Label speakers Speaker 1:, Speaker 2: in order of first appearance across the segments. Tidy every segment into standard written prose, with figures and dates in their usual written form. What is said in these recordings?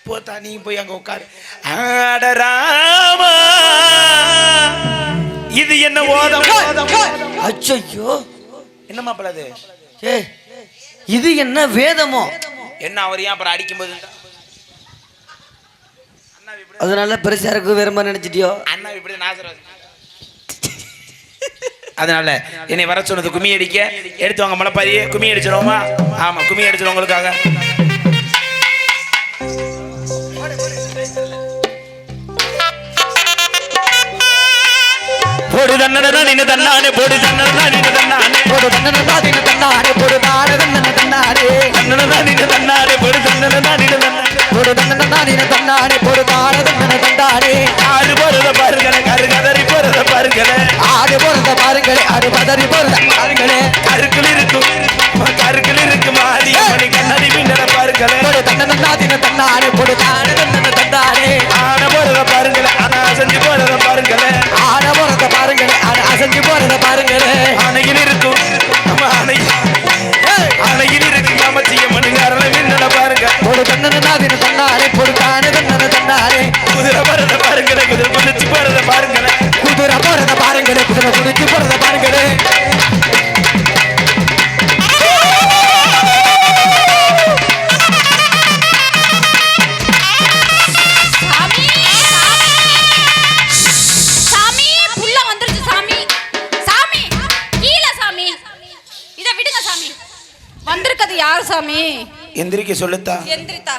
Speaker 1: போத்தா நீ போய் அங்க உட்காரு. ஆடராமா இது என்ன ஓதம்?
Speaker 2: அச்சோ
Speaker 1: என்ன மாப்பிள்ள அது?
Speaker 2: இது என்ன வேதமோ?
Speaker 1: என்ன அவர் ஏன் அப்புறம் அடிக்கும்போது
Speaker 2: அதனால பெருசா இருக்கு வேற மாதிரி நினைச்சிட்டியோ?
Speaker 1: அண்ணா இப்படி நாசரம். அதனால என்னை வர சொன்னது கும்மி அடிக்க. எடுத்து வாங்க மலைப்பாரியே, கும்மி அடிச்சிருவோமா? ஆமா, கும்மி அடிச்சிடும் உங்களுக்காக. போடு தன்னடா நின்னு தன்னானே, போடு தன்னடா நின்னு தன்னானே,
Speaker 2: போடு தன்னடா நின்னு தன்னானே, போடு தானே தன்னன தன்னானே,
Speaker 1: தன்னடா நின்னு தன்னானே, போடு தன்னடா நின்னு தன்னானே,
Speaker 2: போடு தன்னடா நின்னு தன்னானே, போடு தானே தன்னன தன்னானே.
Speaker 1: ஆடு போறத பாருங்களே, கரு கதறி போறத பாருங்களே,
Speaker 2: ஆடு போறத பாருங்களே, ஆடு பதறி போறத பாருங்களே.
Speaker 1: கருக்குள் இருக்கு மாறி மணி கண்ணாடி பின்னட பாருங்களே.
Speaker 2: போடு தன்னடா நின்னு தன்னானே, போடு தானே தன்னன தன்னானே.
Speaker 1: ஆட போறத பாருங்களே, ஆனா அசைஞ்சு போறத பாருங்களே.
Speaker 2: ஆட போறத பாருங்களே, ஆட அசைஞ்சு போறத பாருங்களே.
Speaker 1: அணையில் இருக்கும் நம்ம அணையில் இருக்கு அமைச்சிய மணிகாரல பின்னட பாருங்க.
Speaker 2: போடு தன்னடா நின்னு தன்னானே, போடு தானே தன்னன தன்னானே.
Speaker 1: குதிரை போறத பாருங்களே, குதிரை குதிச்சு போறத பாருங்களே,
Speaker 2: குதிரை போறத பாருங்களே, குதிரை குதிச்சு போறத பாருங்களே.
Speaker 3: சாமி
Speaker 1: எந்திரிக்க சொல்லுத்தா.
Speaker 3: எந்திரித்தா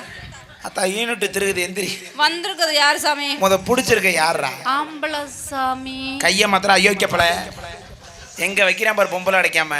Speaker 1: அத்தா யூனிட் திருகுது, எந்திரி.
Speaker 3: வந்திருக்கிறது யார் சாமி?
Speaker 1: புடிச்சிருக்க யாரா?
Speaker 3: ஆம்பள சாமி.
Speaker 1: கைய மாத்திரம் அயோக்கியப்பல எங்க வைக்கிறான் பாரு, பொம்பளை அடைக்காம.